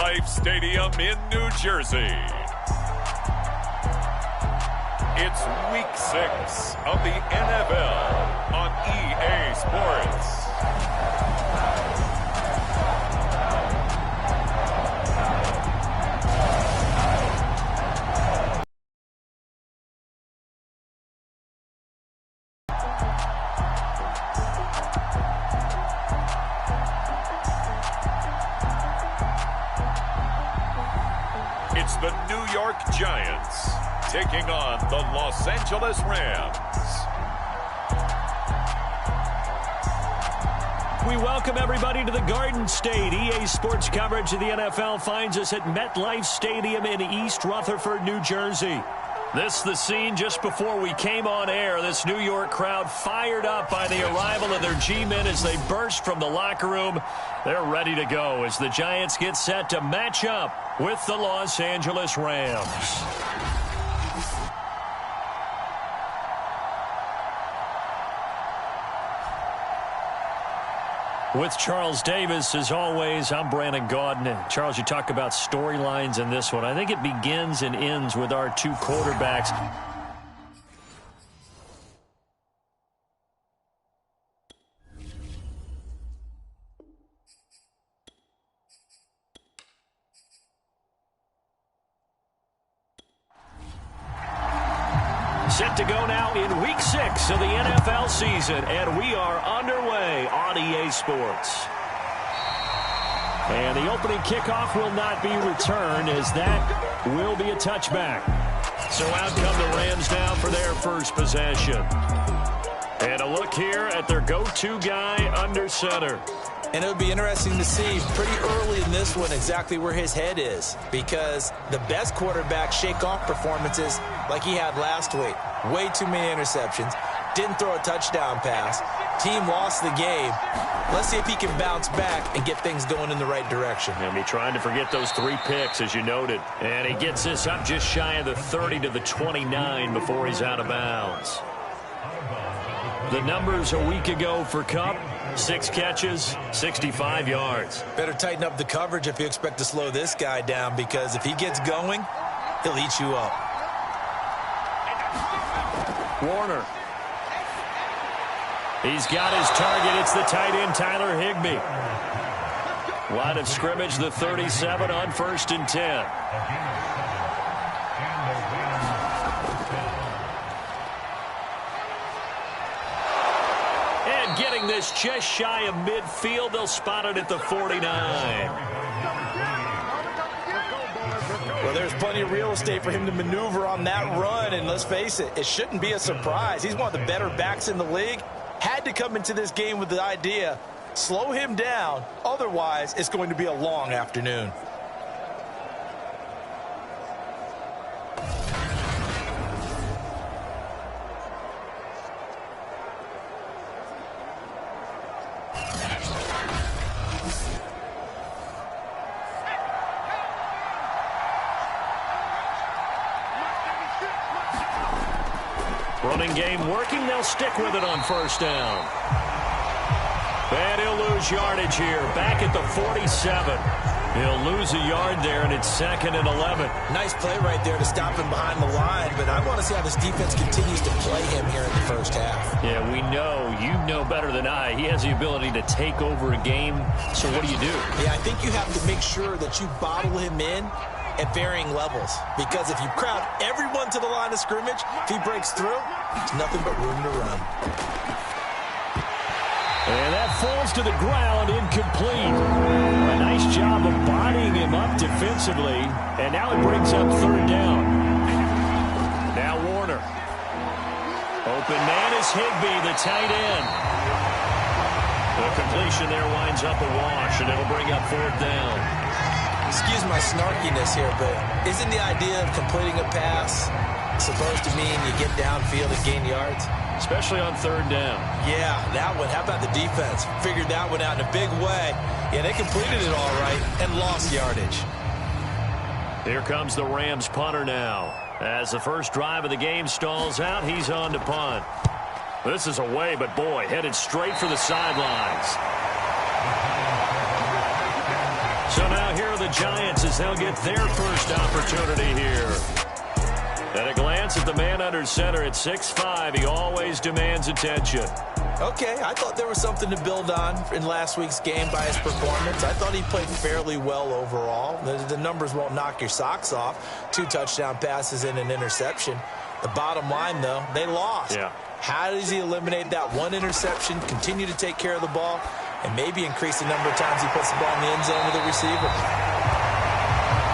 MetLife Stadium in New Jersey. It's Week 6 of the NFL on EA Sports. It's the New York Giants taking on the Los Angeles Rams. We welcome everybody to the Garden State. EA Sports coverage of the NFL finds us at MetLife Stadium in East Rutherford, New Jersey. This is the scene just before we came on air. This New York crowd fired up by the arrival of their G-men as they burst from the locker room. They're ready to go as the Giants get set to match up with the Los Angeles Rams. With Charles Davis, as always, I'm Brandon Gaudin. Charles, you talk about storylines in this one. I think it begins and ends with our two quarterbacks. Set to go now in Week 6 of the NFL season, and we are underway on EA Sports. And the opening kickoff will not be returned, as that will be a touchback. So out come the Rams now for their first possession. And a look here at their go-to guy under center. And it would be interesting to see pretty early in this one exactly where his head is, because the best quarterback shake off performances like he had last week. Way too many interceptions. Didn't throw a touchdown pass. Team lost the game. Let's see if he can bounce back and get things going in the right direction. And be trying to forget those 3 picks, as you noted. And he gets this up just shy of the 30 to the 29 before he's out of bounds. The numbers a week ago for Kupp: 6 catches, 65 yards. Better tighten up the coverage if you expect to slow this guy down, because if he gets going, he'll eat you up. Warner. He's got his target. It's the tight end, Tyler Higbee. Line of scrimmage, the 37 on 1st and 10. And getting this just shy of midfield, they'll spot it at the 49. Well, there's plenty of real estate for him to maneuver on that run, and let's face it, it shouldn't be a surprise. He's one of the better backs in the league. Had to come into this game with the idea, slow him down, otherwise it's going to be a long afternoon. Running game working. They'll stick with it on 1st down. And he'll lose yardage here. Back at the 47. He'll lose a yard there, and it's 2nd and 11. Nice play right there to stop him behind the line, but I want to see how this defense continues to play him here in the first half. Yeah, we know. You know better than I. He has the ability to take over a game. So what do you do? Yeah, I think you have to make sure that you bottle him in at varying levels, because if you crowd everyone to the line of scrimmage, if he breaks through, there's nothing but room to run. And that falls to the ground, incomplete. A nice job of bodying him up defensively, and now it brings up 3rd down. Now Warner. Open man is Higbee, the tight end. The completion there winds up a wash, and it'll bring up 4th down. Excuse my snarkiness here, but isn't the idea of completing a pass supposed to mean you get downfield and gain yards? Especially on 3rd down. Yeah, that one. How about the defense? Figured that one out in a big way. Yeah, they completed it all right and lost yardage. Here comes the Rams punter now. As the first drive of the game stalls out, he's on to punt. This is away, but boy, headed straight for the sidelines. So now here are the Giants as they'll get their first opportunity here. At a glance at the man under center at 6'5", he always demands attention. Okay, I thought there was something to build on in last week's game by his performance. I thought he played fairly well overall. The numbers won't knock your socks off. 2 touchdown passes and an interception. The bottom line, though, they lost. Yeah. How does he eliminate that one interception, continue to take care of the ball, and maybe increase the number of times he puts the ball in the end zone with a receiver?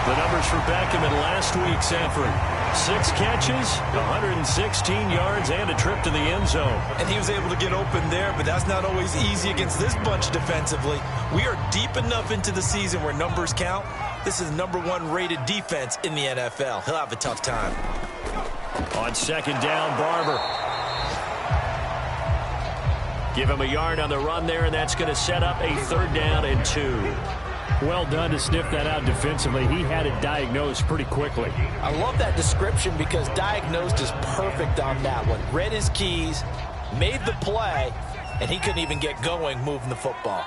The numbers for Beckham in last week's effort. 6 catches, 116 yards, and a trip to the end zone. And he was able to get open there, but that's not always easy against this bunch defensively. We are deep enough into the season where numbers count. This is #1 rated defense in the NFL. He'll have a tough time. On second down, Barber. Give him a yard on the run there, and that's going to set up a 3rd down and 2. Well done to sniff that out defensively. He had it diagnosed pretty quickly. I love that description because diagnosed is perfect on that one. Read his keys, made the play, and he couldn't even get going moving the football.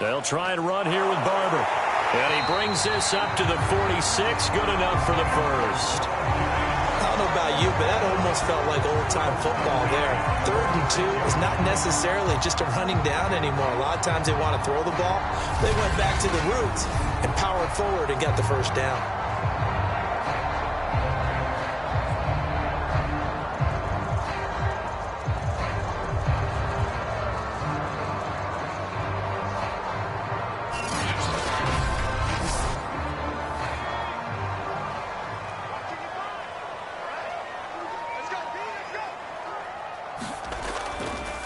They'll try and run here with Barber. And he brings this up to the 46. Good enough for the first. I don't know about you, but that almost felt like old-time football there. 3rd and 2 is not necessarily just a running down anymore. A lot of times they want to throw the ball. They went back to the roots and powered forward and got the first down.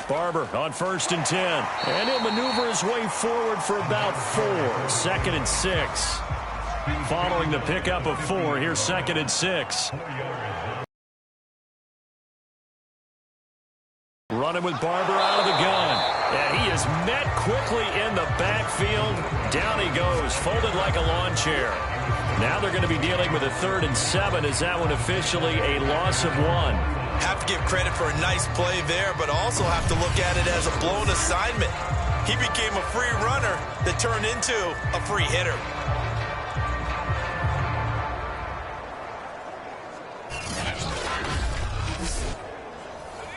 Barber on 1st and 10. And he'll maneuver his way forward for about 4. 2nd and 6. Following the pickup of 4, here's 2nd and 6. Running with Barber out of the gun. And he is met quickly in the backfield. Down he goes, folded like a lawn chair. Now they're going to be dealing with a 3rd and 7. Is that one officially a loss of 1? Have to give credit for a nice play there, but also have to look at it as a blown assignment. He became a free runner that turned into a free hitter.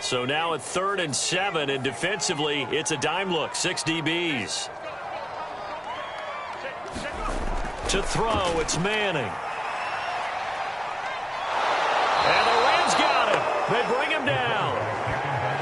So now a 3rd and 7, and defensively, it's a dime look. 6 DBs. To throw, it's Manning. And the Rams got him. They bring him down.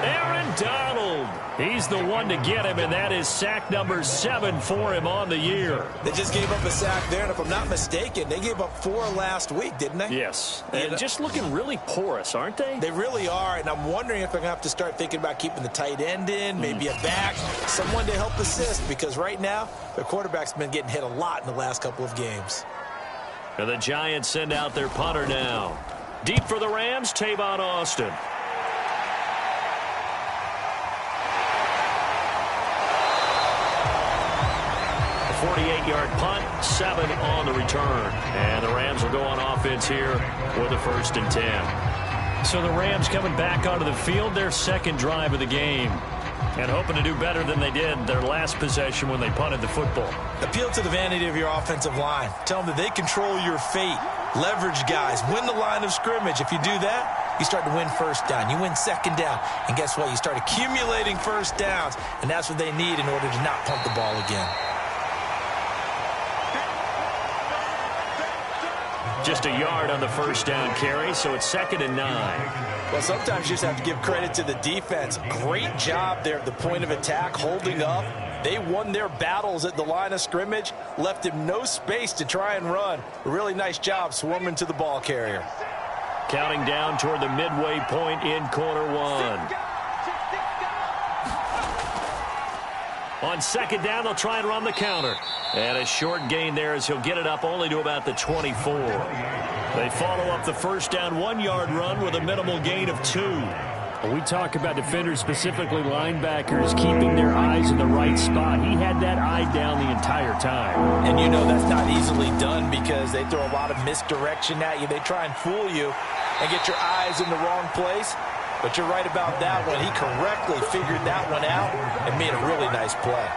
Aaron Donald. He's the one to get him, and that is sack number 7 for him on the year. They just gave up a sack there, and if I'm not mistaken, they gave up 4 last week, didn't they? Yes. And just looking really porous, aren't they? They really are, and I'm wondering if they're going to have to start thinking about keeping the tight end in, maybe a back, someone to help assist, because right now, their quarterback's been getting hit a lot in the last couple of games. And the Giants send out their punter now. Deep for the Rams, Tavon Austin. A 48-yard punt, 7 on the return. And the Rams will go on offense here with a 1st and 10. So the Rams coming back onto the field, their 2nd drive of the game. And hoping to do better than they did their last possession when they punted the football. Appeal to the vanity of your offensive line. Tell them that they control your fate. Leverage guys. Win the line of scrimmage. If you do that, you start to win 1st down. You win 2nd down. And guess what? You start accumulating 1st downs. And that's what they need in order to not punt the ball again. Just a yard on the 1st down carry, so it's 2nd and 9. Well, sometimes you just have to give credit to the defense. Great job there at the point of attack, holding up. They won their battles at the line of scrimmage, left him no space to try and run. A really nice job swarming to the ball carrier. Counting down toward the midway point in quarter 1. On 2nd down, they'll try and run the counter. And a short gain there as he'll get it up only to about the 24. They follow up the 1st down 1-yard run with a minimal gain of 2. We talk about defenders, specifically linebackers, keeping their eyes in the right spot. He had that eye down the entire time. And you know that's not easily done because they throw a lot of misdirection at you. They try and fool you and get your eyes in the wrong place. But you're right about that one. He correctly figured that one out and made a really nice play.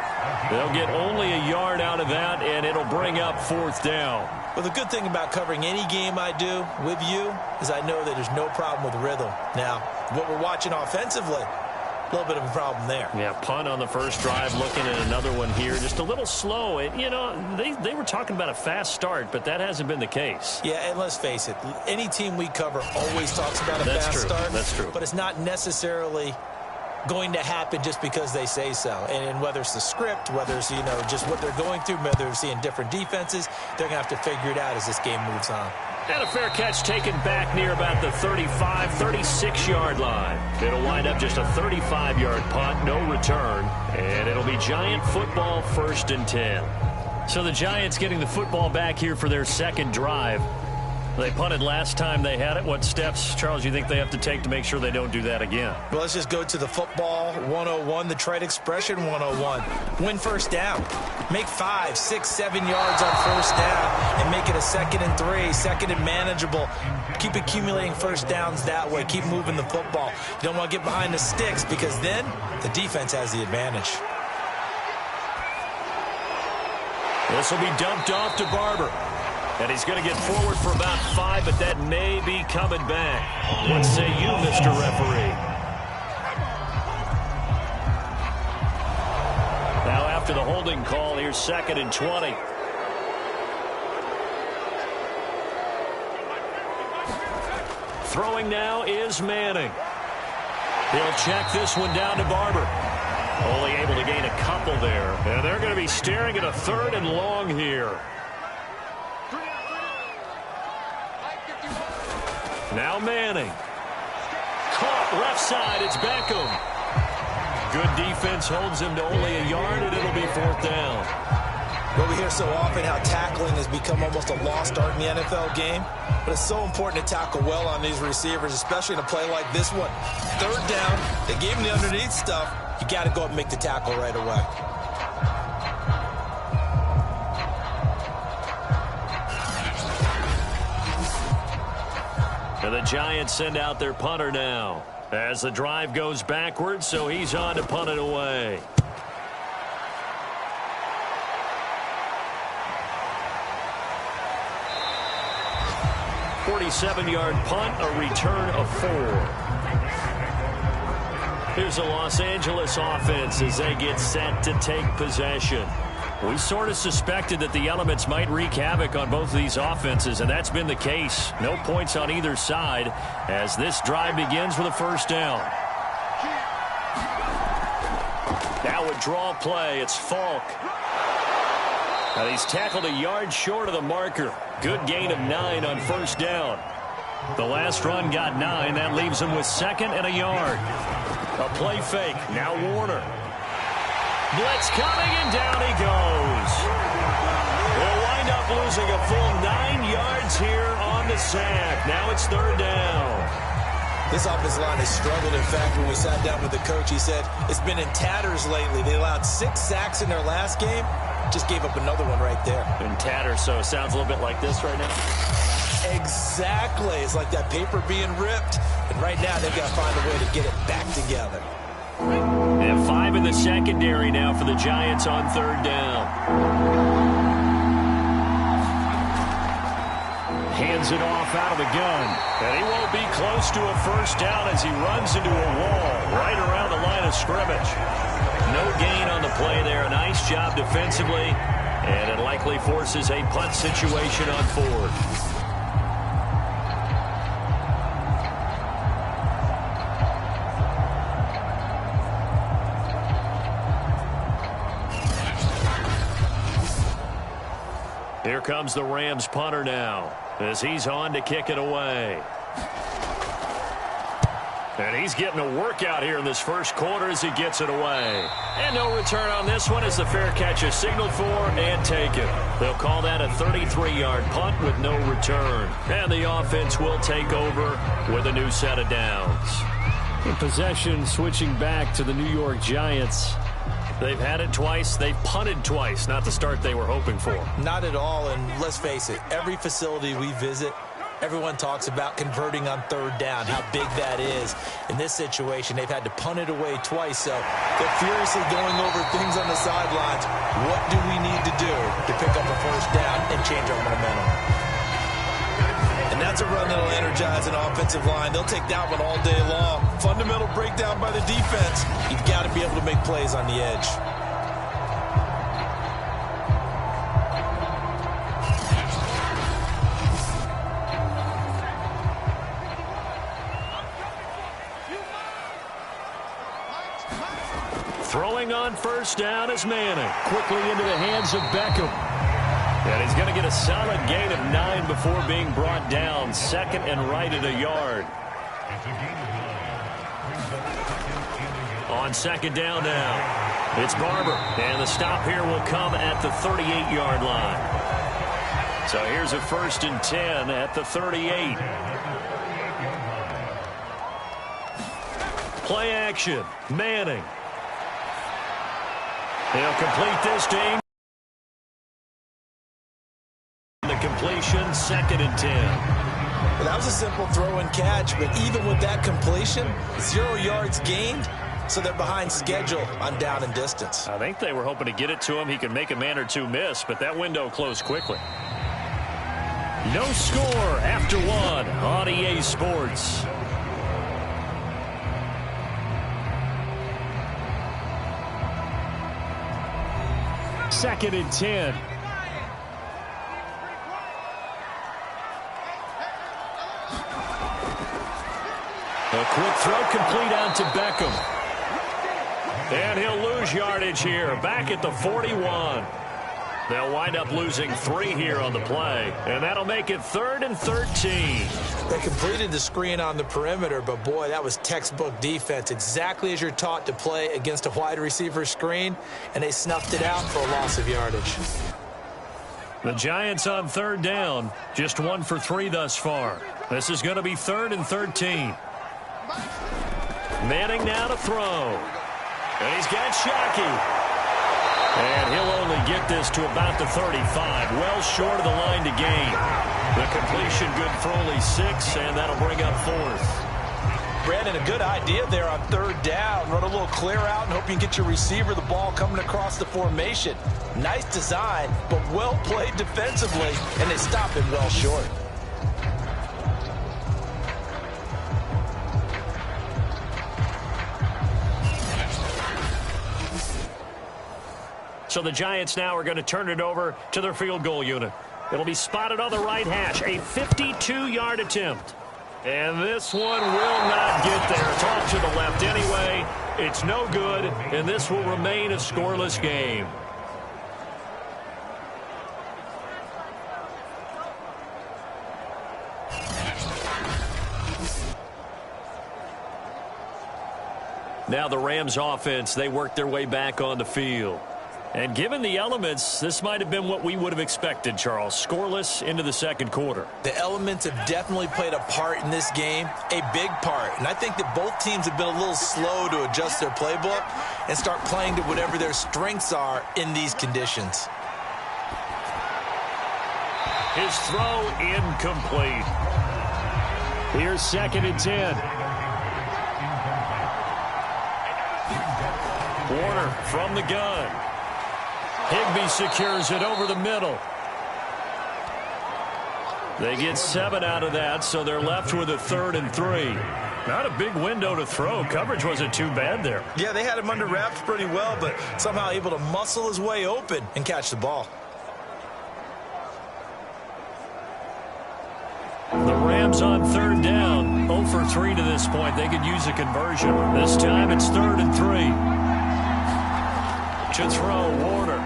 They'll get only a yard out of that, and it'll bring up 4th down. Well, the good thing about covering any game I do with you is I know that there's no problem with rhythm. Now, what we're watching offensively, a little bit of a problem there. Yeah, punt on the first drive, looking at another one here. Just a little slow. And, you know, they were talking about a fast start, but that hasn't been the case. Yeah, and let's face it, any team we cover always talks about a fast start. That's true. But it's not necessarily going to happen just because they say so. And whether it's the script, whether it's, you know, just what they're going through, whether they're seeing different defenses, they're going to have to figure it out as this game moves on. And a fair catch taken back near about the 35, 36-yard line. It'll wind up just a 35-yard punt, no return, and it'll be Giant football 1st and 10. So the Giants getting the football back here for their second drive. They punted last time they had it. What steps, Charles, you think they have to take to make sure they don't do that again? Well, let's just go to the football 101, the trade expression 101. Win first down. Make 5, 6, 7 yards on first down and make it a 2nd and 3, 2nd and manageable. Keep accumulating first downs that way. Keep moving the football. You don't want to get behind the sticks because then the defense has the advantage. This will be dumped off to Barber. And he's going to get forward for about 5, but that may be coming back. What say you, Mr. Referee? Now after the holding call, here's 2nd and 20. Throwing now is Manning. He'll check this one down to Barber. Only able to gain a couple there. And they're going to be staring at a 3rd and long here. Now Manning. Caught left side. It's Beckham. Good defense holds him to only a yard, and it'll be 4th down. Well, we hear so often how tackling has become almost a lost art in the NFL game. But it's so important to tackle well on these receivers, especially in a play like this one. 3rd down. They gave him the underneath stuff. You got to go up and make the tackle right away. And the Giants send out their punter now as the drive goes backwards, so he's on to punt it away. 47-yard punt, a return of 4. Here's the Los Angeles offense as they get set to take possession. We sort of suspected that the elements might wreak havoc on both of these offenses, and that's been the case. No points on either side as this drive begins with a 1st down. Now a draw play. It's Falk. Now he's tackled a yard short of the marker. Good gain of 9 on 1st down. The last run got 9. That leaves him with 2nd and a yard. A play fake. Now Warner. Blitz coming, and down he goes. They'll wind up losing a full 9 yards here on the sack. Now it's 3rd down. This offensive line has struggled. In fact, when we sat down with the coach, he said it's been in tatters lately. They allowed 6 sacks in their last game. Just gave up another one right there. In tatters, so it sounds a little bit like this right now. Exactly. It's like that paper being ripped. And right now, they've got to find a way to get it back together. They have 5 in the secondary now for the Giants on 3rd down. Hands it off out of the gun. And he won't be close to a 1st down as he runs into a wall right around the line of scrimmage. No gain on the play there. A nice job defensively. And it likely forces a punt situation on 4th. Here comes the Rams punter now as he's on to kick it away. And he's getting a workout here in this first quarter as he gets it away. And no return on this one as the fair catch is signaled for and taken. They'll call that a 33-yard punt with no return. And the offense will take over with a new set of downs. In possession switching back to the New York Giants. They've had it twice. They've punted twice. Not the start they were hoping for. Not at all. And let's face it, every facility we visit, Everyone talks about converting on third down, how big that is. In this situation, they've had to punt it away twice, so they're furiously going over things on the sidelines. What do we need to do to pick up a first down and change our momentum? And that's a run that'll energize an offensive line. They'll take that one all day long. Fundamental breakdown by the defense. You've got to be able to make plays on the edge. Throwing on first down is Manning. Quickly into the hands of Beckham. And he's going to get a solid gain of 9 before being brought down. Second and right at a yard. On second down now, it's Barber. And the stop here will come at the 38-yard line. So here's a 1st and 10 at the 38. Play action. Manning. He'll complete this to the completion, 2nd and 10. Well, that was a simple throw and catch, but even with that completion, 0 yards gained, so they're behind schedule on down and distance. I think they were hoping to get it to him. He could make a man or two miss, but that window closed quickly. No score after 1 on EA Sports. Second and 10. A quick throw complete out to Beckham. And he'll lose yardage here. Back at the 41. They'll wind up losing 3 here on the play. And that'll make it 3rd and 13. They completed the screen on the perimeter, but boy, that was textbook defense. Exactly as you're taught to play against a wide receiver screen, and they snuffed it out for a loss of yardage. The Giants on third down, just 1 for 3 thus far. This is going to be 3rd and 13. Manning now to throw. And he's got Shockey. And he'll only get this to about the 35, well short of the line to gain. The completion good for only 6, and that'll bring up 4th. Brandon, a good idea there on third down. Run a little clear out and hope you can get your receiver the ball coming across the formation. Nice design, but well played defensively, and they stop him well short. So the Giants now are going to turn it over to their field goal unit. It'll be spotted on the right hash, a 52-yard attempt. And this one will not get there. It's off to the left anyway. It's no good, and this will remain a scoreless game. Now the Rams offense, they work their way back on the field. And given the elements, this might have been what we would have expected, Charles. Scoreless into the second quarter. The elements have definitely played a part in this game, a big part. And I think that both teams have been a little slow to adjust their playbook and start playing to whatever their strengths are in these conditions. His throw incomplete. Here's 2nd and 10. Warner from the gun. Higbee secures it over the middle. They get 7 out of that, so they're left with a 3rd and 3. Not a big window to throw. Coverage wasn't too bad there. Yeah, they had him under wraps pretty well, but somehow able to muscle his way open and catch the ball. The Rams on third down. 0 for 3 to this point. They could use a conversion. This time it's 3rd and 3. To throw, Warner.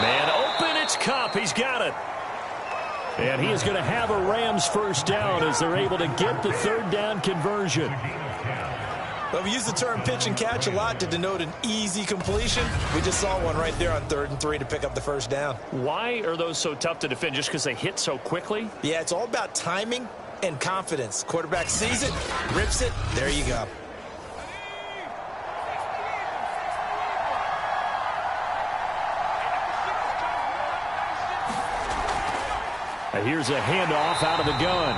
Man open, it's Kupp. He's got it. And he is going to have a Rams first down as they're able to get the 3rd down conversion. Well, we use the term pitch and catch a lot to denote an easy completion. We just saw one right there on 3rd and 3 to pick up the first down. Why are those so tough to defend? Just because they hit so quickly? Yeah, it's all about timing and confidence. Quarterback sees it, rips it, there you go. Here's a handoff out of the gun.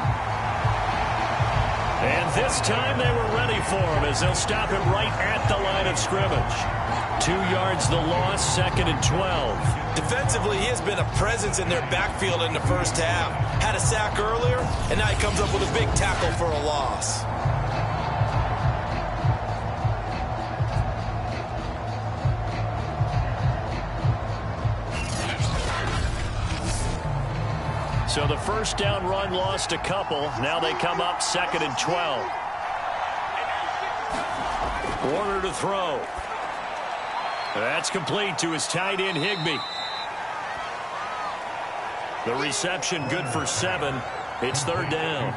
And this time they were ready for him as they'll stop him right at the line of scrimmage. 2 yards the loss, 2nd and 12. Defensively, he has been a presence in their backfield in the first half. Had a sack earlier, and now he comes up with a big tackle for a loss. So the first down run lost a couple. Now they come up 2nd and 12. Warner to throw. That's complete to his tight end, Higbee. The reception good for 7. It's 3rd down.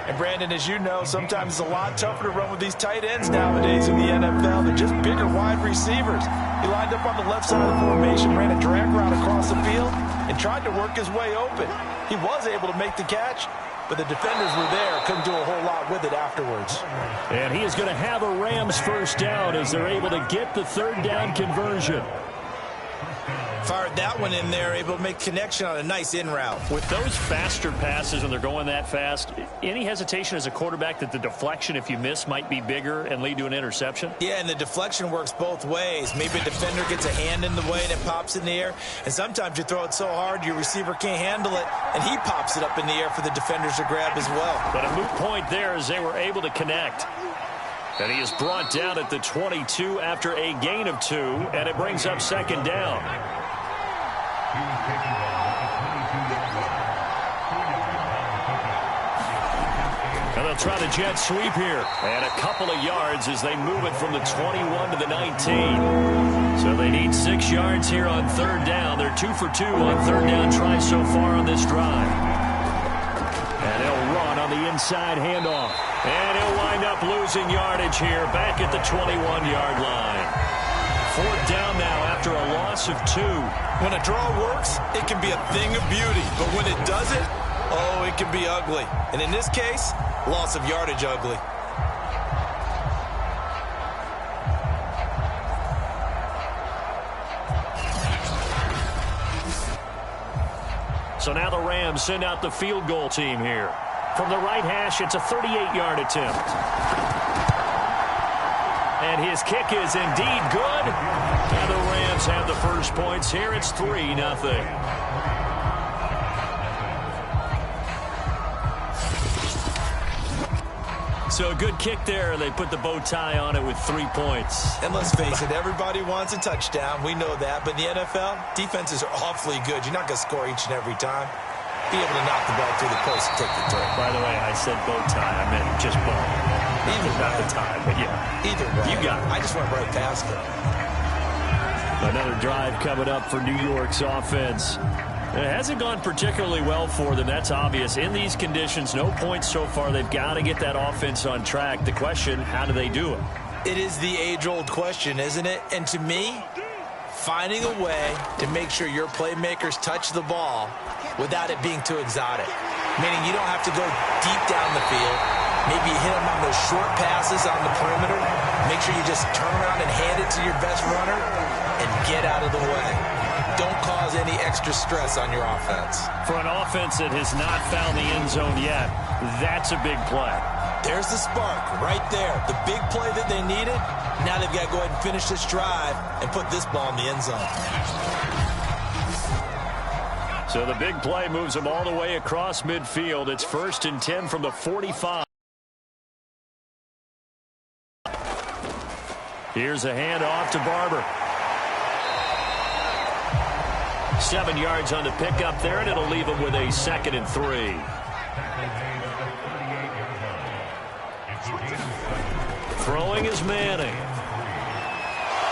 And Brandon, as you know, sometimes it's a lot tougher to run with these tight ends nowadays in the NFL. They're just bigger wide receivers. He lined up on the left side of the formation, ran a drag route across the field, and tried to work his way open. He was able to make the catch, but the defenders were there. Couldn't do a whole lot with it afterwards. And he is going to have a Rams first down as they're able to get the 3rd down conversion. Fired that one in there, able to make connection on a nice in route. With those faster passes and they're going that fast, any hesitation as a quarterback that the deflection, if you miss, might be bigger and lead to an interception? Yeah, and the deflection works both ways. Maybe a defender gets a hand in the way and it pops in the air. And sometimes you throw it so hard your receiver can't handle it, and he pops it up in the air for the defenders to grab as well. But a moot point there as they were able to connect. And he is brought down at the 22 after a gain of 2, and it brings up 2nd down. And they'll try the jet sweep here. And a couple of yards as they move it from the 21 to the 19. So they need 6 yards here on 3rd down. They're 2 for 2 on 3rd down tries so far on this drive. And he'll run on the inside handoff. And he'll wind up losing yardage here back at the 21-yard line. 4th down now after a loss of 2. When a draw works, it can be a thing of beauty. But when it doesn't, oh, it can be ugly. And in this case, loss of yardage ugly. So now the Rams send out the field goal team here. From the right hash, it's a 38-yard attempt. And his kick is indeed good. And the Rams have the first points here. It's 3-0. So a good kick there. They put the bow tie on it with 3 points. And let's face it, everybody wants a touchdown. We know that. But in the NFL, defenses are awfully good. You're not going to score each and every time. Be able to knock the ball through the post and take the turn. By the way, I said bow tie. I meant just bow. Not the tie, but yeah. Either way. You got it. I just went right past it. Another drive coming up for New York's offense. It hasn't gone particularly well for them. That's obvious. In these conditions, no points so far. They've got to get that offense on track. The question, how do they do it? It is the age-old question, isn't it? And to me, finding a way to make sure your playmakers touch the ball without it being too exotic. Meaning you don't have to go deep down the field. Maybe you hit them on those short passes on the perimeter. Make sure you just turn around and hand it to your best runner and get out of the way. Don't cause any extra stress on your offense. For an offense that has not found the end zone yet, that's a big play. There's the spark right there. The big play that they needed. Now they've got to go ahead and finish this drive and put this ball in the end zone. So the big play moves them all the way across midfield. It's 1st and 10 from the 45. Here's a handoff to Barber. 7 yards on the pickup there, and it'll leave him with a 2nd and 3. Throwing is Manning.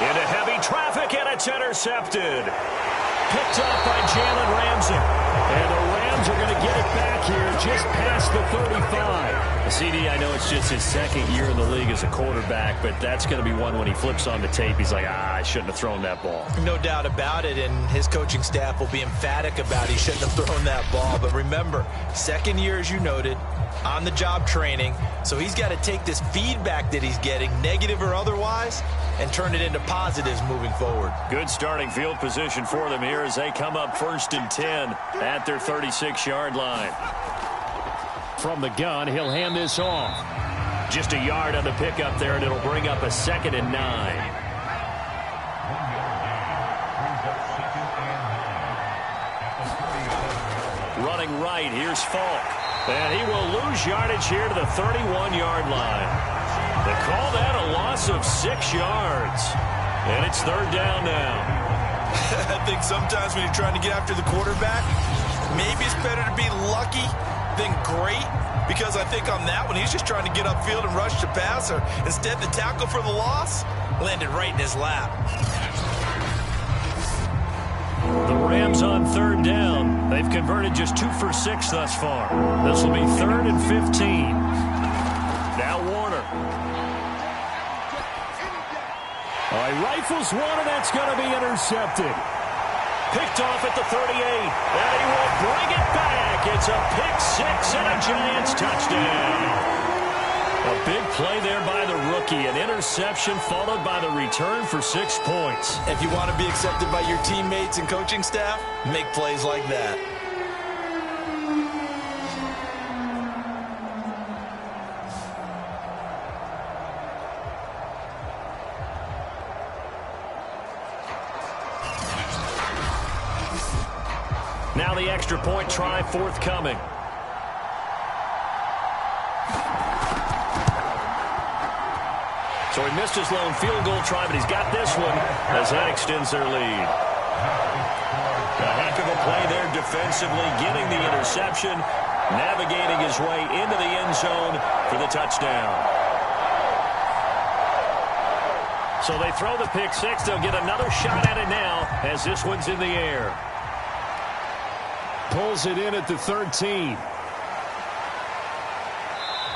Into heavy traffic, and it's intercepted. Picked up by Jalen Ramsey. And the Rams are going to get it back here just past the 35. CD, I know it's just his 2nd year in the league as a quarterback, but that's going to be one when he flips on the tape. He's like, I shouldn't have thrown that ball. No doubt about it, and his coaching staff will be emphatic about he shouldn't have thrown that ball. But remember, 2nd year, as you noted, on-the-job training. So he's got to take this feedback that he's getting, negative or otherwise, and turn it into positives moving forward. Good starting field position for them here as they come up 1st and 10. at their 36-yard line. From the gun, he'll hand this off. Just a yard on the pickup there, and it'll bring up a 2nd and 9. Running right, here's Falk. And he will lose yardage here to the 31-yard line. They call that a loss of 6 yards. And it's 3rd down now. I think sometimes when you're trying to get after the quarterback, maybe it's better to be lucky than great. Because I think on that one, he's just trying to get upfield and rush the passer. Instead, the tackle for the loss landed right in his lap. The Rams on 3rd down. They've converted just 2 for 6 thus far. This will be 3rd and 15. Now Warner. He rifles one, and that's going to be intercepted. Picked off at the 38, and he will bring it back. It's a pick 6 and a Giants touchdown. A big play there by the rookie. An interception followed by the return for 6 points. If you want to be accepted by your teammates and coaching staff, make plays like that. Now the extra point try forthcoming. So he missed his lone field goal try, but he's got this one as that extends their lead. A heck of a play there defensively, getting the interception, navigating his way into the end zone for the touchdown. So they throw the pick 6. They'll get another shot at it now as this one's in the air. Pulls it in at the 13.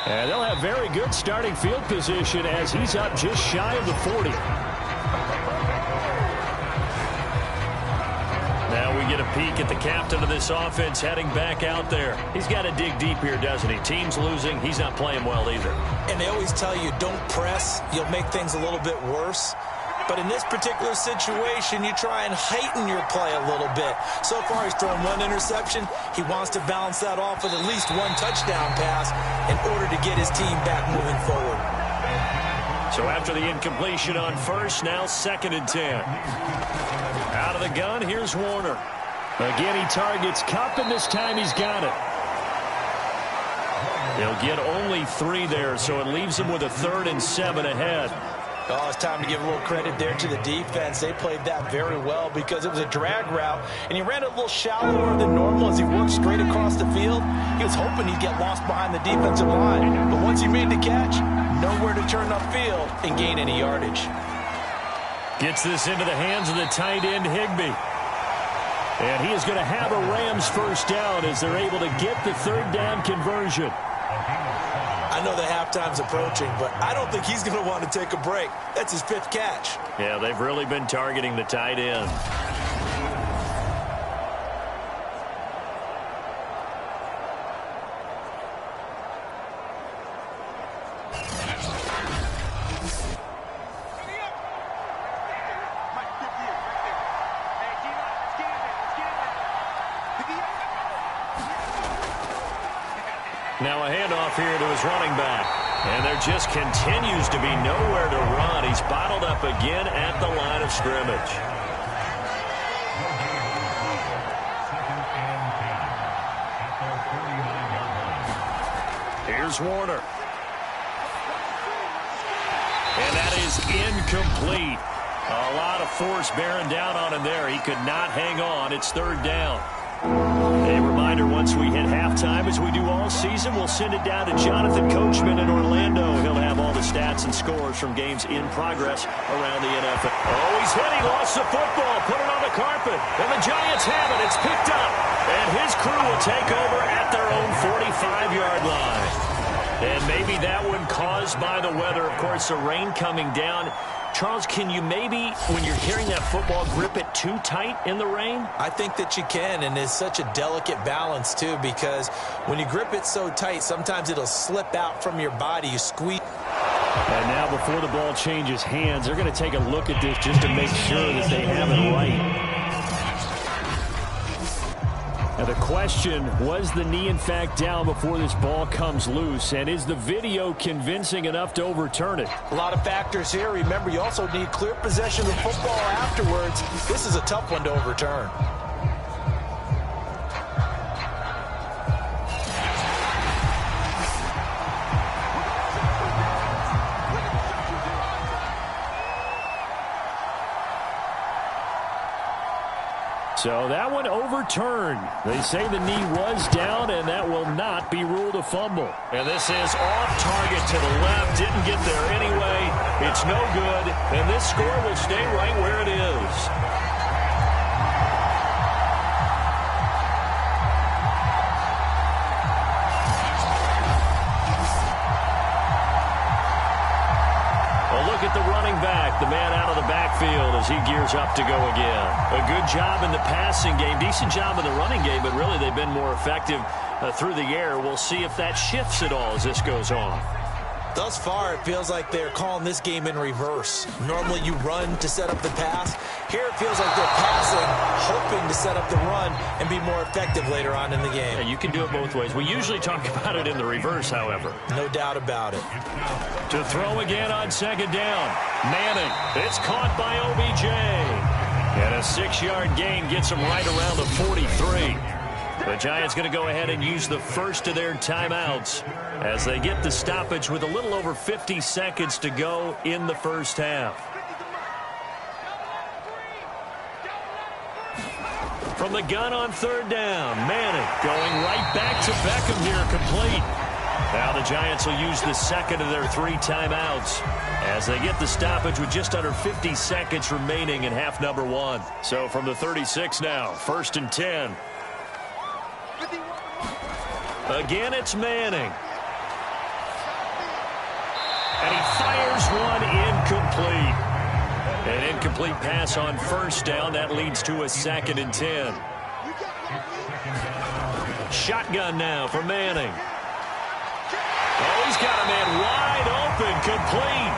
And they'll have very good starting field position as he's up just shy of the 40. Now we get a peek at the captain of this offense heading back out there. He's got to dig deep here, doesn't he? Team's losing. He's not playing well either. And they always tell you, don't press. You'll make things a little bit worse. But in this particular situation, you try and heighten your play a little bit. So far, he's thrown 1 interception. He wants to balance that off with at least 1 touchdown pass in order to get his team back moving forward. So after the incompletion on first, now 2nd and 10. Out of the gun, here's Warner. Again, he targets Kupp, and this time he's got it. They'll get only 3 there, so it leaves them with a 3rd and 7 ahead. Oh, it's time to give a little credit there to the defense. They played that very well because it was a drag route, and he ran it a little shallower than normal as he worked straight across the field. He was hoping he'd get lost behind the defensive line, but once he made the catch, nowhere to turn upfield and gain any yardage. Gets this into the hands of the tight end, Higbee. And he is going to have a Rams first down as they're able to get the 3rd down conversion. I know the halftime's approaching, but I don't think he's going to want to take a break. That's his 5th catch. Yeah, they've really been targeting the tight end. Now a handoff here to his running back. And there just continues to be nowhere to run. He's bottled up again at the line of scrimmage. Here's Warner. And that is incomplete. A lot of force bearing down on him there. He could not hang on. It's 3rd down. A reminder, once we hit halftime, as we do all season, we'll send it down to Jonathan Coachman in Orlando. He'll have all the stats and scores from games in progress around the NFL. Oh, he's hit. He lost the football. Put it on the carpet. And the Giants have it. It's picked up. And his crew will take over at their own 45-yard line. And maybe that one caused by the weather. Of course, the rain coming down. Charles, can you maybe, when you're carrying that football, grip it too tight in the rain? I think that you can, and it's such a delicate balance, too, because when you grip it so tight, sometimes it'll slip out from your body. You squeeze. And now before the ball changes hands, they're going to take a look at this just to make sure that they have it right. And The question, was the knee in fact down before this ball comes loose? And is the video convincing enough to overturn it? A lot of factors here. Remember, you also need clear possession of the football afterwards. This is a tough one to overturn. So that one overturned. They say the knee was down, and that will not be ruled a fumble. And this is off target to the left. Didn't get there anyway. It's no good. And this score will stay right where it is. Look at the running back, the man out of the backfield as he gears up to go again. A good job in the passing game, decent job in the running game, but really they've been more effective through the air. We'll see if that shifts at all as this goes on. Thus far, it feels like they're calling this game in reverse. Normally you run to set up the pass. Here it feels like they're passing, hoping to set up the run and be more effective later on in the game. Yeah, you can do it both ways. We usually talk about it in the reverse, however. No doubt about it. To throw again on second down. Manning, it's caught by OBJ. And a 6-yard gain gets him right around the 43. The Giants going to go ahead and use the first of their timeouts as they get the stoppage with a little over 50 seconds to go in the first half. From the gun on third down, Manning going right back to Beckham here, complete. Now the Giants will use the second of their 3 timeouts as they get the stoppage with just under 50 seconds remaining in half number 1. So from the 36 now, 1st and 10. Again, it's Manning. And he fires one incomplete. An incomplete pass on first down. That leads to a 2nd and 10. Shotgun now for Manning. Oh, he's got a man wide open, complete.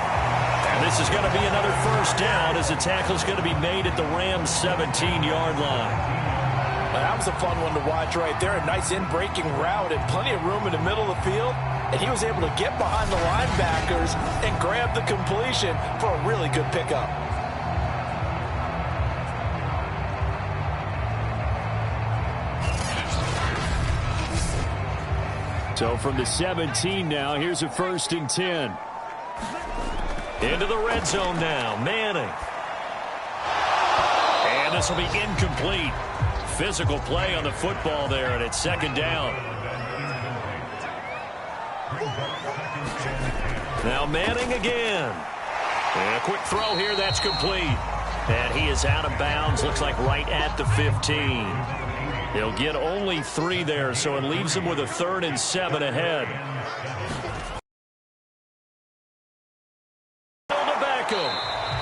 And this is going to be another first down as the tackle is going to be made at the Rams' 17-yard line. That was a fun one to watch right there. A nice in-breaking route and plenty of room in the middle of the field. And he was able to get behind the linebackers and grab the completion for a really good pickup. So from the 17 now, here's a 1st and 10. Into the red zone now, Manning. And this will be incomplete. Physical play on the football there, and it's 2nd down. Now Manning again. And a quick throw here, that's complete. And he is out of bounds, looks like right at the 15. He'll get only 3 there, so it leaves him with a 3rd and 7 ahead.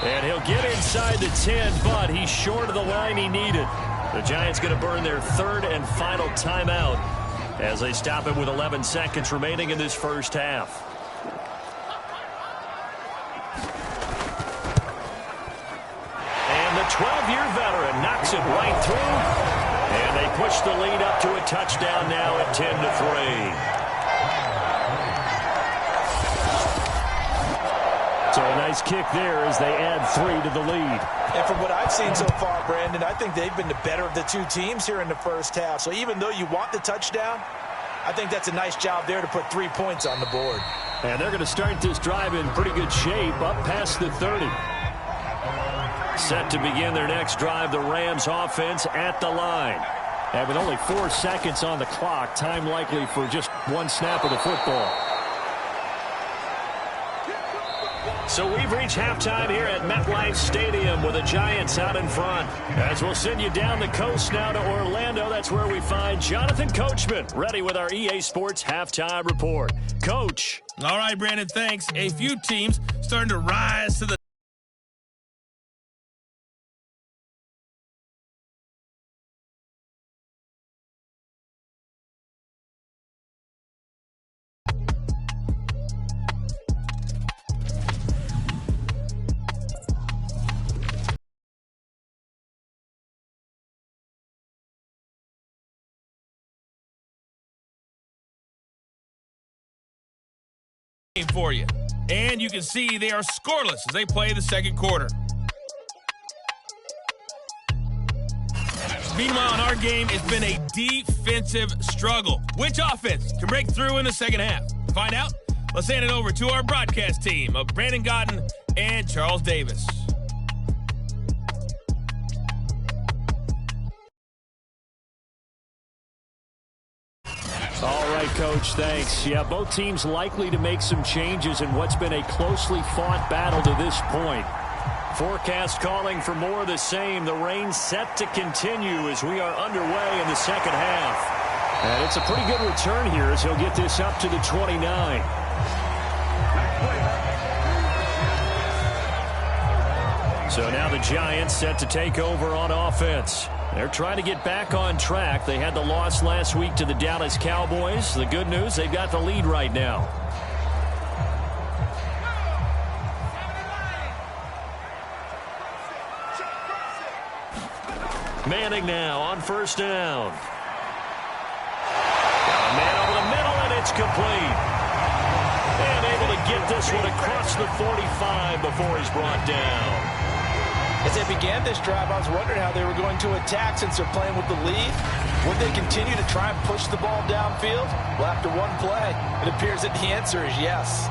And he'll get inside the 10, but he's short of the line he needed. The Giants going to burn their 3rd and final timeout as they stop it with 11 seconds remaining in this first half. And the 12-year veteran knocks it right through. And they push the lead up to a touchdown now at 10-3. So a nice kick there as they add 3 to the lead. And from what I've seen so far, Brandon, I think they've been the better of the 2 teams here in the first half. So even though you want the touchdown, I think that's a nice job there to put 3 points on the board. And they're going to start this drive in pretty good shape up past the 30. Set to begin their next drive, the Rams offense at the line. And with only 4 seconds on the clock, time likely for just 1 snap of the football. So we've reached halftime here at MetLife Stadium with the Giants out in front. As we'll send you down the coast now to Orlando, that's where we find Jonathan Coachman ready with our EA Sports Halftime Report. Coach. All right, Brandon, thanks. A few teams starting to rise to the for you. And you can see they are scoreless as they play the second quarter. Meanwhile, in our game, it's been a defensive struggle. Which offense can break through in the second half? To find out, let's hand it over to our broadcast team of Brandon Godden and Charles Davis. All right, Coach, thanks. Yeah, both teams likely to make some changes in what's been a closely fought battle to this point. Forecast calling for more of the same. The rain set to continue as we are underway in the second half. And it's a pretty good return here as he'll get this up to the 29. So now the Giants set to take over on offense. They're trying to get back on track. They had the loss last week to the Dallas Cowboys. The good news, they've got the lead right now. Manning now on first down. Got a man over the middle, and it's complete. And able to get this one across the 45 before he's brought down. As they began this drive, I was wondering how they were going to attack since they're playing with the lead. Would they continue to try and push the ball downfield? Well, after one play, it appears that the answer is yes.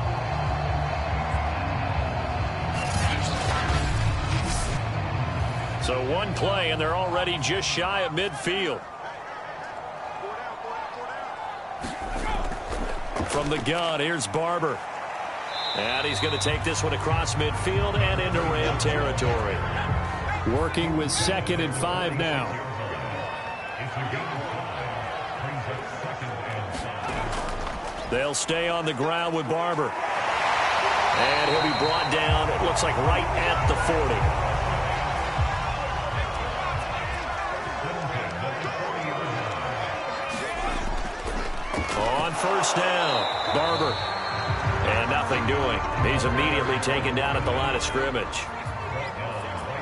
So one play, and they're already just shy of midfield. From the gun, here's Barber. And he's going to take this one across midfield and into Ram territory. Working with 2nd and 5 now. They'll stay on the ground with Barber. And he'll be brought down, it looks like right at the 40. On first down, Barber. And nothing doing. He's immediately taken down at the line of scrimmage.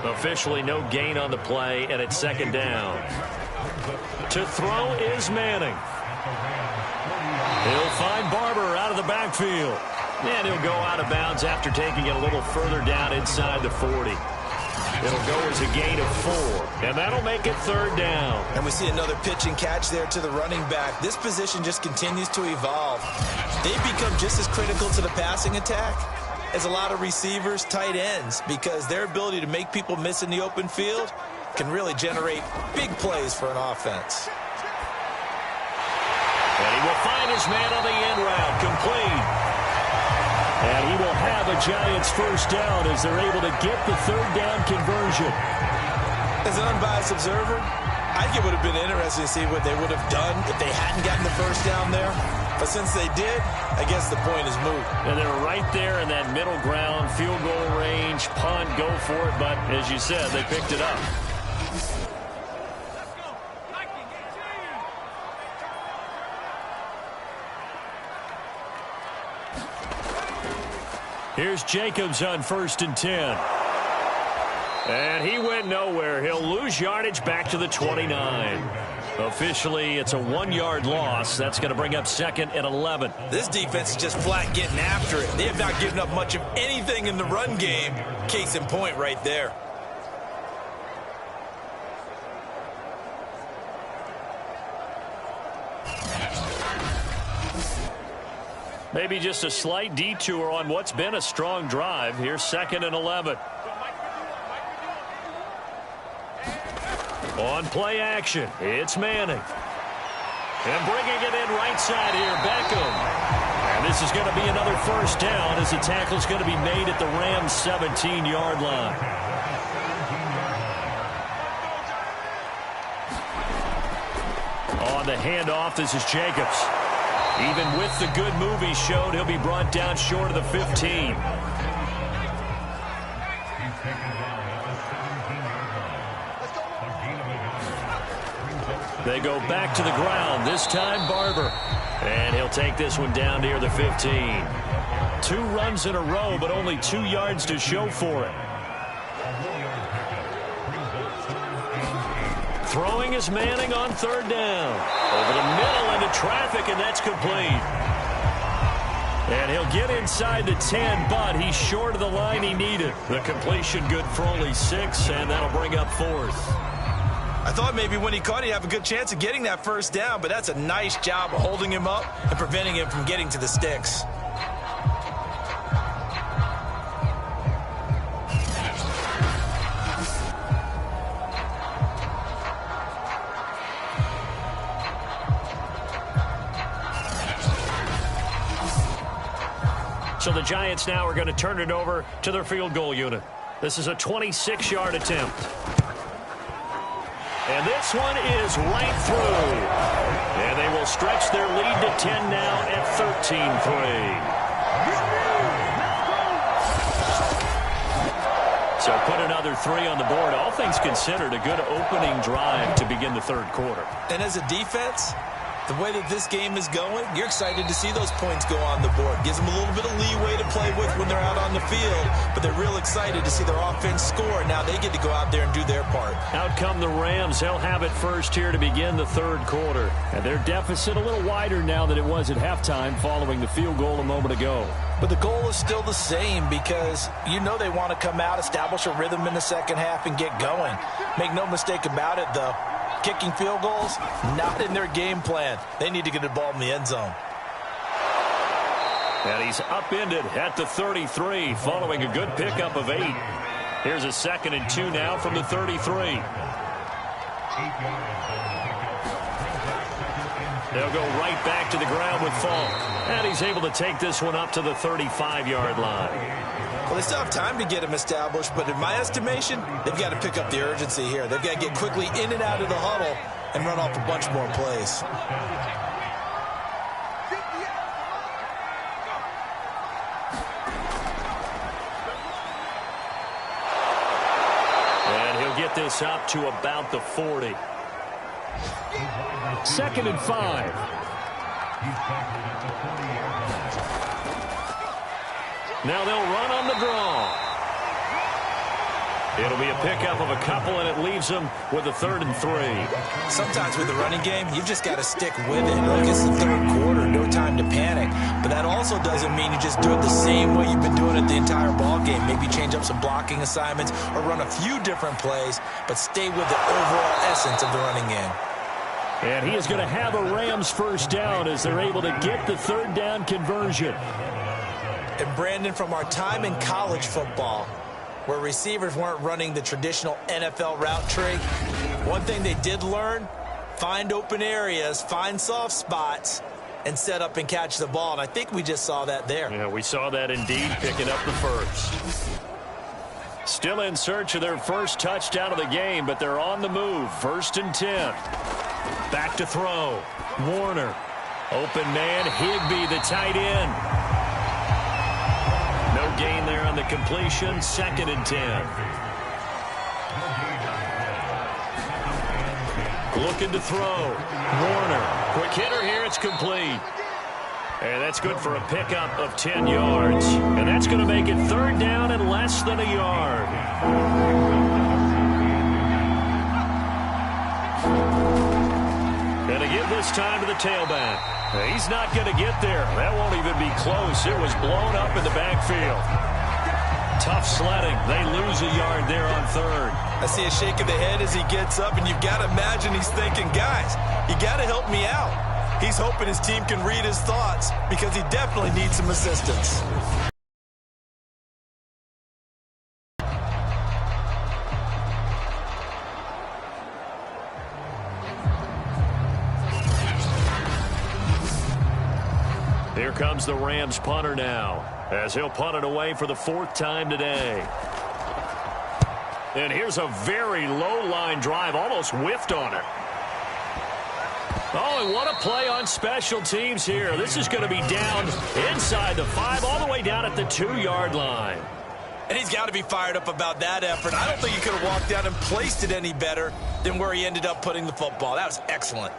Officially no gain on the play, and it's 2nd down. To throw is Manning. He'll find Barber out of the backfield. And he'll go out of bounds after taking it a little further down inside the 40. It'll go as a gain of 4, and that'll make it 3rd down. And we see another pitch and catch there to the running back. This position just continues to evolve. They've become just as critical to the passing attack as a lot of receivers, tight ends, because their ability to make people miss in the open field can really generate big plays for an offense. And he will find his man on the end route, complete. And he will have a Giants first down as they're able to get the 3rd down conversion. As an unbiased observer, I think it would have been interesting to see what they would have done if they hadn't gotten the first down there. But since they did, I guess the point is moot. And they're right there in that middle ground, field goal range, punt, go for it. But as you said, they picked it up. Here's Jacobs on 1st and 10. And he went nowhere. He'll lose yardage back to the 29. Officially, it's a 1-yard loss. That's going to bring up 2nd and 11. This defense is just flat getting after it. They have not given up much of anything in the run game. Case in point right there. Maybe just a slight detour on what's been a strong drive. Here's 2nd and 11. On play action, it's Manning. And bringing it in right side here, Beckham. And this is going to be another first down as the tackle's going to be made at the Rams' 17-yard line. On the handoff, this is Jacobs. Even with the good move he showed, he'll be brought down short of the 15. They go back to the ground, this time Barber. And he'll take this one down near the 15. 2 runs in a row, but only 2 yards to show for it. Throwing is Manning on 3rd down. Over the middle into traffic, and that's complete. And he'll get inside the 10, but he's short of the line he needed. The completion good for only 6, and that'll bring up 4th. I thought maybe when he caught it, he'd have a good chance of getting that first down, but that's a nice job of holding him up and preventing him from getting to the sticks. So the Giants now are going to turn it over to their field goal unit. This is a 26-yard attempt. And this one is right through. And they will stretch their lead to 10 now at 13-3. So put another 3 on the board. All things considered, a good opening drive to begin the third quarter. And as a defense, the way that this game is going, you're excited to see those points go on the board. Gives them a little bit of leeway to play with when they're out on the field, but they're real excited to see their offense score. Now they get to go out there and do their part. Out come the Rams. They'll have it first here to begin the third quarter. And their deficit a little wider now than it was at halftime following the field goal a moment ago. But the goal is still the same because you know they want to come out, establish a rhythm in the second half, and get going. Make no mistake about it, though. Kicking field goals, not in their game plan. They need to get the ball in the end zone. And he's upended at the 33 following a good pickup of 8. Here's a 2nd and 2 now from the 33. They'll go right back to the ground with Falk. And he's able to take this one up to the 35-yard line. Well, they still have time to get him established, but in my estimation, they've got to pick up the urgency here. They've got to get quickly in and out of the huddle and run off a bunch more plays. And he'll get this up to about the 40. 2nd and 5. Now they'll run on the draw. It'll be a pickup of a couple, and it leaves them with a 3rd and 3. Sometimes with the running game, you've just got to stick with it. Look, it's the third quarter, no time to panic. But that also doesn't mean you just do it the same way you've been doing it the entire ball game. Maybe change up some blocking assignments or run a few different plays, but stay with the overall essence of the running game. And he is going to have a Rams first down as they're able to get the 3rd down conversion. And Brandon, from our time in college football, where receivers weren't running the traditional NFL route tree, one thing they did learn, find open areas, find soft spots, and set up and catch the ball. And I think we just saw that there. Yeah, we saw that indeed, picking up the first. Still in search of their first touchdown of the game, but they're on the move. 1st and 10. Back to throw. Warner. Open man, Higbee, the tight end. No gain there on the completion. 2nd and 10. Looking to throw. Warner. Quick hitter here. It's complete. And that's good for a pickup of 10 yards. And that's going to make it 3rd down and less than a yard. And to give this time to the tailback. He's not going to get there. That won't even be close. It was blown up in the backfield. Tough sledding. They lose a yard there on 3rd. I see a shake of the head as he gets up, and you've got to imagine he's thinking, guys, you got to help me out. He's hoping his team can read his thoughts because he definitely needs some assistance. Here comes the Rams punter now, as he'll punt it away for the 4th time today. And here's a very low line drive, almost whiffed on it. Oh, and what a play on special teams here. This is going to be down inside the 5, all the way down at the 2-yard line. And he's got to be fired up about that effort. I don't think he could have walked down and placed it any better than where he ended up putting the football. That was excellent.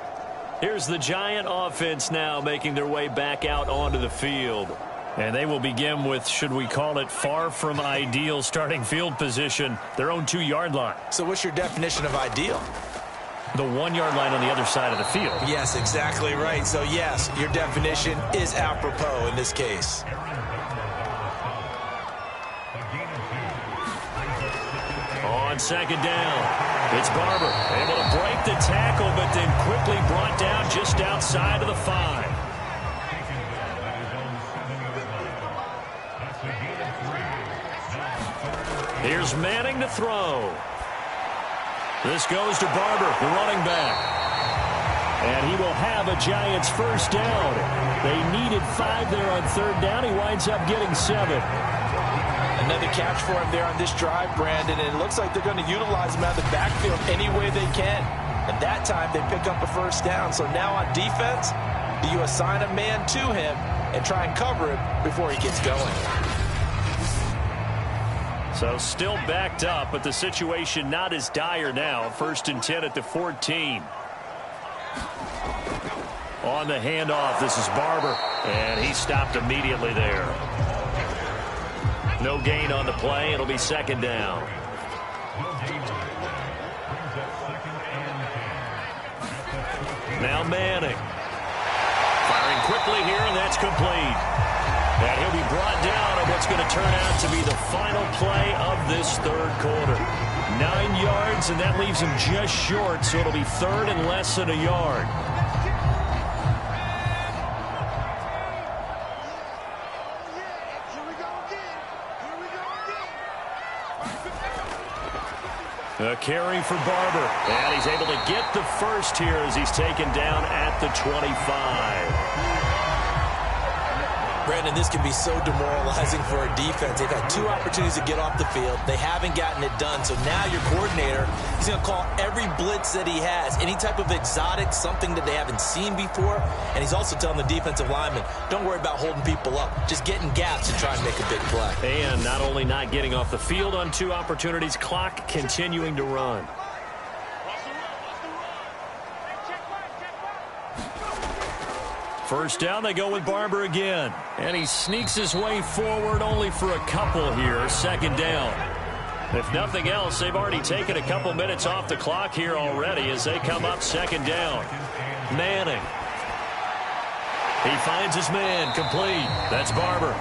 Here's the Giant offense now making their way back out onto the field. And they will begin with, should we call it, far from ideal starting field position, their own 2-yard line. So what's your definition of ideal? The 1-yard line on the other side of the field. Yes, exactly right. So, yes, your definition is apropos in this case. On second down, it's Barber. Able to break the tackle, but then quickly brought down just outside of the 5. Here's Manning to throw. This goes to Barber, the running back. And he will have a Giants first down. They needed 5 there on third down. He winds up getting 7. Another catch for him there on this drive, Brandon, and it looks like they're going to utilize him out of the backfield any way they can. And that time they pick up a first down. So now on defense, do you assign a man to him and try and cover him before he gets going? So still backed up, but the situation not as dire now. 1st and 10 at the 14. On the handoff, this is Barber, and he stopped immediately there. No gain on the play. It'll be second down. Now Manning. Firing quickly here, and that's complete. And he'll be brought down on what's going to turn out to be the final play of this third quarter. 9 yards, and that leaves him just short, so it'll be third and less than a yard. A carry for Barber, and he's able to get the first here as he's taken down at the 25. Brandon, this can be so demoralizing for a defense. They've had 2 opportunities to get off the field. They haven't gotten it done. So now your coordinator, he's going to call every blitz that he has, any type of exotic, something that they haven't seen before. And he's also telling the defensive lineman, don't worry about holding people up. Just get in gaps and try and make a big play. And not only not getting off the field on 2 opportunities, clock continuing to run. First down, they go with Barber again. And he sneaks his way forward only for a couple here. Second down. If nothing else, they've already taken a couple minutes off the clock here already as they come up second down. Manning. He finds his man, complete. That's Barber.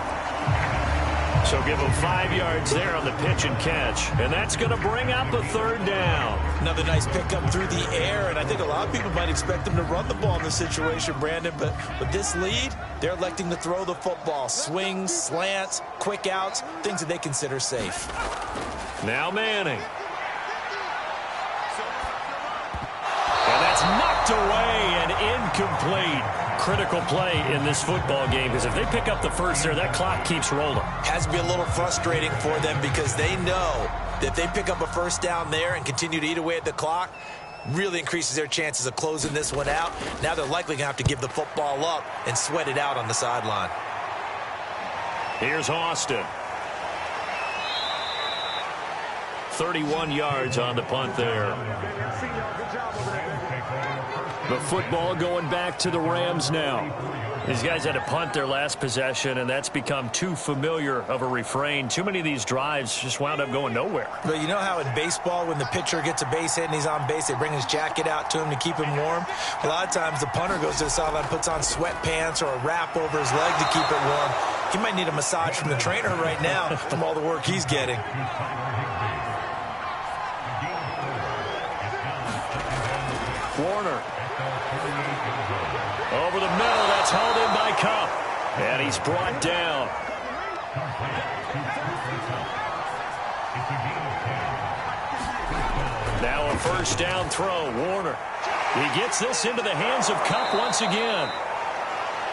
So give him 5 yards there on the pitch and catch. And that's going to bring up a third down. Another nice pickup through the air, and I think a lot of people might expect them to run the ball in this situation, Brandon, but with this lead, they're electing to throw the football. Swings, slants, quick outs, things that they consider safe. Now Manning. And that's knocked away and incomplete. Critical play in this football game because if they pick up the first there, that clock keeps rolling. Has to be a little frustrating for them because they know that if they pick up a first down there and continue to eat away at the clock, really increases their chances of closing this one out. Now they're likely going to have to give the football up and sweat it out on the sideline. Here's Austin. 31 yards on the punt there. The football going back to the Rams now. These guys had to punt their last possession, and that's become too familiar of a refrain. Too many of these drives just wound up going nowhere. But you know how in baseball, when the pitcher gets a base hit and he's on base, they bring his jacket out to him to keep him warm? A lot of times the punter goes to the sideline, puts on sweatpants or a wrap over his leg to keep it warm. He might need a massage from the trainer right now from all the work he's getting. Warner. Over the middle, that's hauled in by Cup. And he's brought down. Now a first down throw, Warner. He gets this into the hands of Cup once again.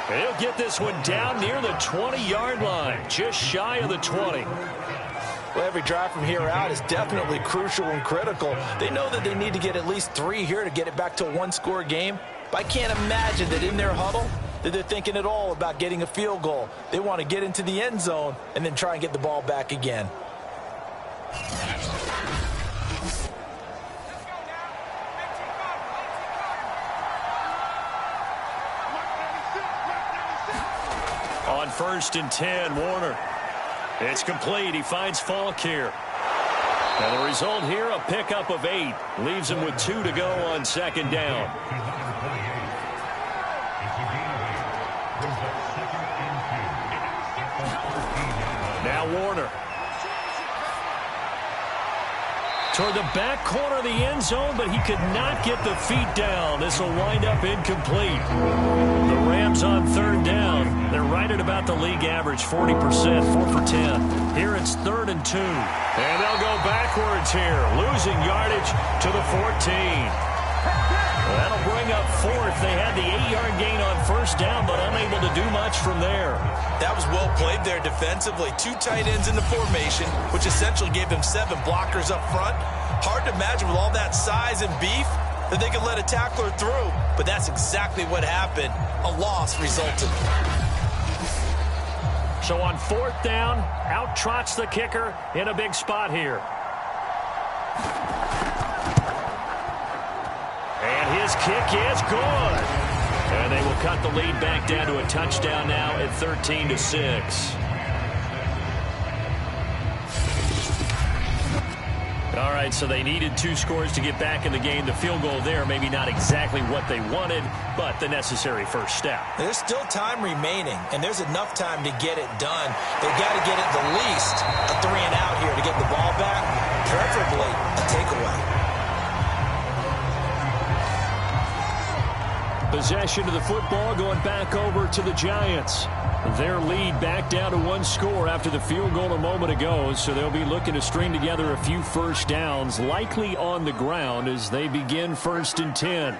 He'll get this one down near the 20-yard line, just shy of the 20. Well, every drive from here out is definitely crucial and critical. They know that they need to get at least 3 here to get it back to a one-score game. But I can't imagine that in their huddle that they're thinking at all about getting a field goal. They want to get into the end zone and then try and get the ball back again. On 1st and 10, Warner. It's complete. He finds Falk here. And the result here, a pickup of 8. Leaves him with 2 to go on second down. Now Warner. Toward the back corner of the end zone, but he could not get the feet down. This will wind up incomplete. The Rams on third down. They're right at about the league average, 40%, 4 for 10. Here it's 3rd and 2. And they'll go backwards here, losing yardage to the 14. That'll bring up 4th. They had the 8-yard gain on first down, but unable to do much from there. That was well played there defensively. 2 tight ends in the formation, which essentially gave them 7 blockers up front. Hard to imagine with all that size and beef that they could let a tackler through, but that's exactly what happened. A loss resulted. So on 4th down, out trots the kicker in a big spot here. And his kick is good. And they will cut the lead back down to a touchdown now at 13-6. All right, so they needed 2 scores to get back in the game. The field goal there, maybe not exactly what they wanted, but the necessary first step. There's still time remaining, and there's enough time to get it done. They've got to get it the least a 3 and out here to get the ball back, preferably a takeaway. Possession of the football going back over to the Giants. Their lead back down to 1 score after the field goal a moment ago, so they'll be looking to string together a few first downs, likely on the ground as they begin 1st and 10.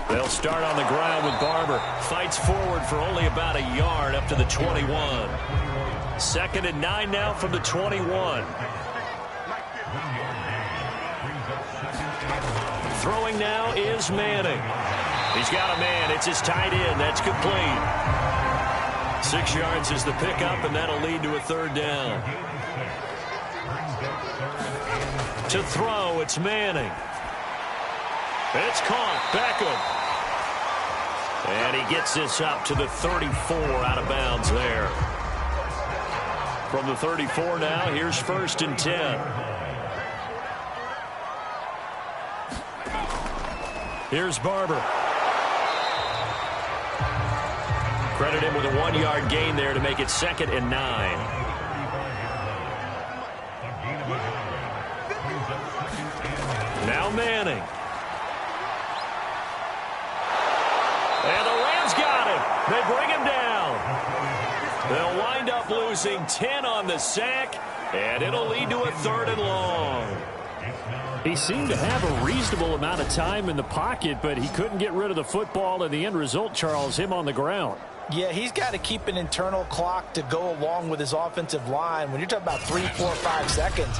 They'll start on the ground with Barber. Fights forward for only about a yard up to the 21. 2nd and 9 now from the 21. Throwing now is Manning. He's got a man. It's his tight end. That's complete. 6 yards is the pickup, and that'll lead to a 3rd down. To throw, it's Manning. It's caught. Beckham. And he gets this up to the 34 out of bounds there. From the 34 now, here's 1st and 10. Here's Barber. Credit him with a 1-yard gain there to make it 2nd and 9. Now Manning. And the Rams got him. They bring him down. They'll wind up losing 10 on the sack, and it'll lead to a 3rd and long. He seemed to have a reasonable amount of time in the pocket, but he couldn't get rid of the football, and the end result, Charles, him on the ground. Yeah, he's got to keep an internal clock to go along with his offensive line. When you're talking about 3, 4, 5 seconds,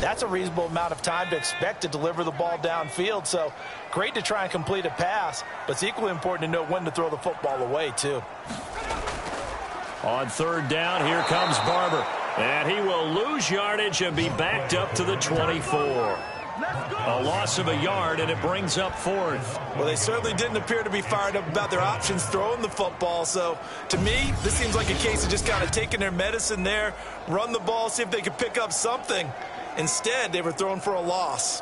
that's a reasonable amount of time to expect to deliver the ball downfield. So great to try and complete a pass, but it's equally important to know when to throw the football away, too. On 3rd down, here comes Barber. And he will lose yardage and be backed up to the 24. A loss of a yard, and it brings up 4th. Well, they certainly didn't appear to be fired up about their options throwing the football. So, to me, this seems like a case of just kind of taking their medicine there, run the ball, see if they could pick up something. Instead, they were thrown for a loss.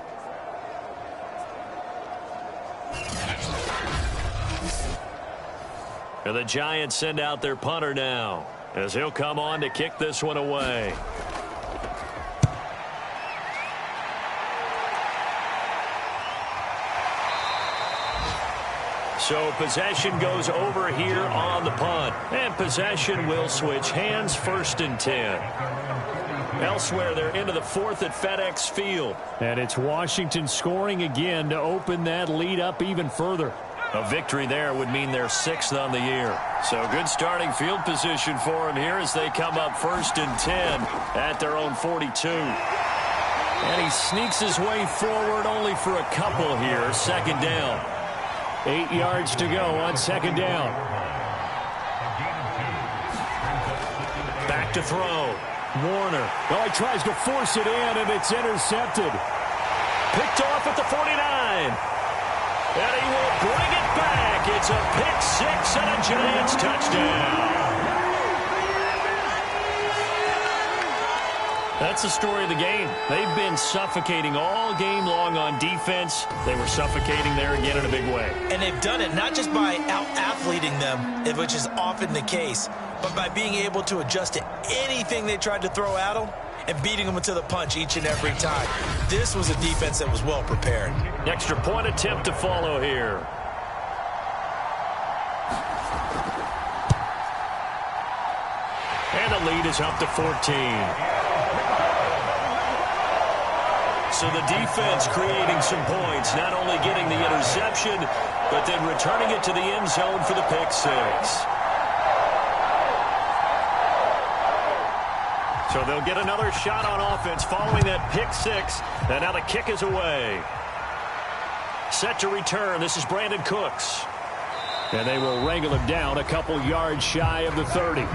And the Giants send out their punter now, as he'll come on to kick this one away. So possession goes over here on the punt. And possession will switch hands, 1st and 10. Elsewhere, they're into the 4th at FedEx Field. And it's Washington scoring again to open that lead up even further. A victory there would mean they're 6th on the year. So good starting field position for them here as they come up 1st and 10 at their own 42. And he sneaks his way forward only for a couple here. 2nd down. 8 yards to go on 2nd down. Back to throw. Warner. Oh, he tries to force it in, and it's intercepted. Picked off at the 49. And he will bring it back. It's a pick 6 and a Giants touchdown. That's the story of the game. They've been suffocating all game long on defense. They were suffocating there again in a big way. And they've done it not just by out-athleting them, which is often the case, but by being able to adjust to anything they tried to throw at them and beating them to the punch each and every time. This was a defense that was well prepared. Extra point attempt to follow here. And the lead is up to 14. So the defense creating some points, not only getting the interception, but then returning it to the end zone for the pick six. So they'll get another shot on offense following that pick six, and now the kick is away. Set to return, this is Brandon Cooks. And they will wrangle him down a couple yards shy of the 30.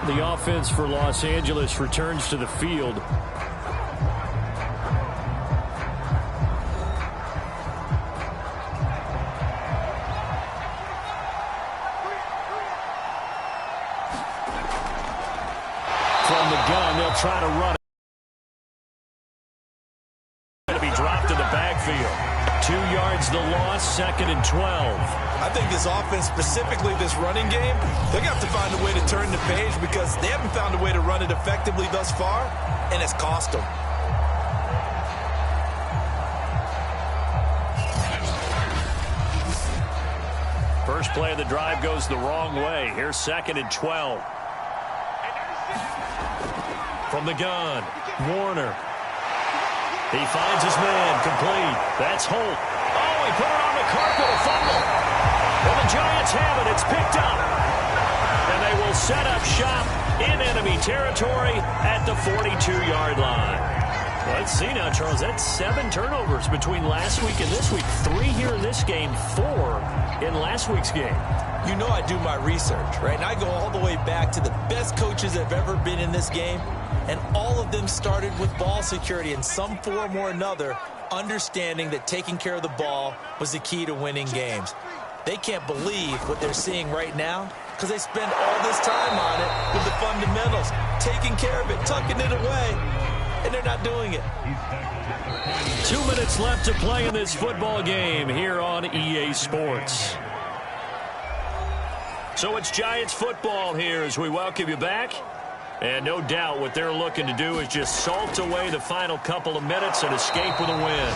The offense for Los Angeles returns to the field. From the gun, they'll try to run it. Going to be dropped in the backfield. 2 yards the loss, 2nd and 12. I think this offense, specifically this running game, they're going to have to find a way to turn the page because they haven't found a way to run it effectively thus far, and it's cost them. First play of the drive goes the wrong way. Here's 2nd and 12. From the gun, Warner. He finds his man, complete. That's Holt. Oh, he put it on the carpet, a fumble. Well, the Giants have it. It's picked up. And they will set up shop in enemy territory at the 42-yard line. Well, let's see now, Charles. That's 7 turnovers between last week and this week. 3 here in this game, 4 in last week's game. You know I do my research, right? And I go all the way back to the best coaches that have ever been in this game. And all of them started with ball security in some form or another, understanding that taking care of the ball was the key to winning games. They can't believe what they're seeing right now because they spend all this time on it with the fundamentals, taking care of it, tucking it away, and they're not doing it. 2 minutes left to play in this football game here on EA Sports. So it's Giants football here as we welcome you back. And no doubt what they're looking to do is just salt away the final couple of minutes and escape with a win.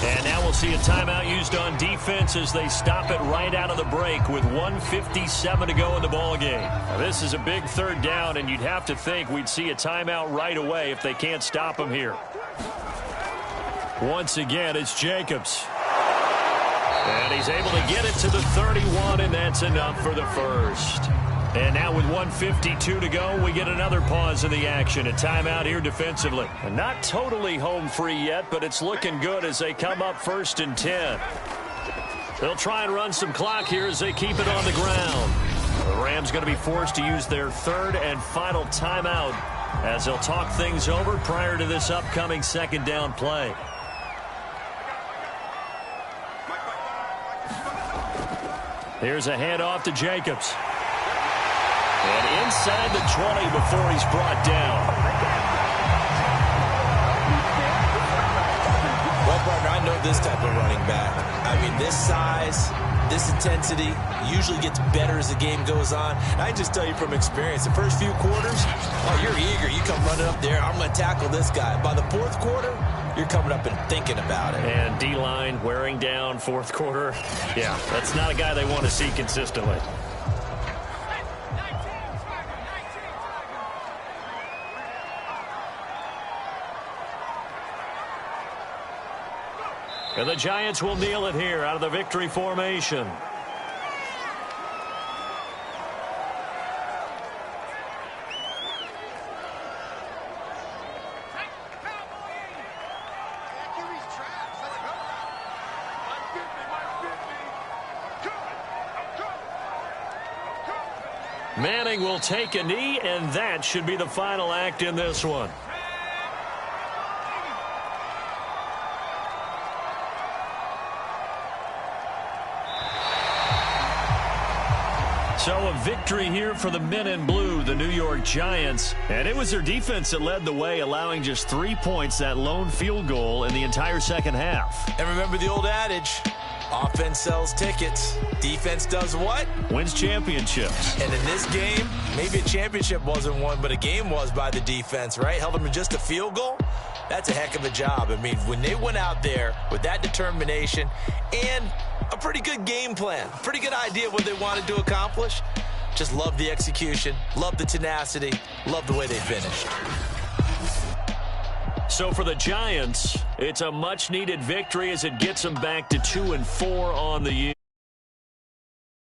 And now we'll see a timeout used on defense as they stop it right out of the break with 1:57 to go in the ballgame. Now this is a big 3rd down, and you'd have to think we'd see a timeout right away if they can't stop them here. Once again, it's Jacobs. And he's able to get it to the 31, and that's enough for the first. And now with 1:52 to go, we get another pause in the action. A timeout here defensively. And not totally home free yet, but it's looking good as they come up 1st and 10. They'll try and run some clock here as they keep it on the ground. The Rams going to be forced to use their 3rd and final timeout as they'll talk things over prior to this upcoming 2nd down play. Here's a handoff to Jacobs. And inside the 20 before he's brought down. Well, partner, I know this type of running back. I mean, this size, this intensity usually gets better as the game goes on. And I just tell you from experience, the first few quarters, oh, you're eager. You come running up there, I'm going to tackle this guy. By the 4th quarter, you're coming up and thinking about it. And D-line wearing down 4th quarter. Yeah, that's not a guy they want to see consistently. And the Giants will kneel it here out of the victory formation. Manning will take a knee, and that should be the final act in this one. So a victory here for the men in blue, the New York Giants. And it was their defense that led the way, allowing just 3 points, that lone field goal in the entire second half. And remember the old adage, offense sells tickets. Defense does what? Wins championships. And in this game, maybe a championship wasn't won, but a game was by the defense, right? Held them to just a field goal. That's a heck of a job. I mean, when they went out there with that determination and a pretty good game plan, pretty good idea of what they wanted to accomplish, just love the execution, love the tenacity, love the way they finished. So for the Giants, it's a much-needed victory as it gets them back to 2-4 on the year.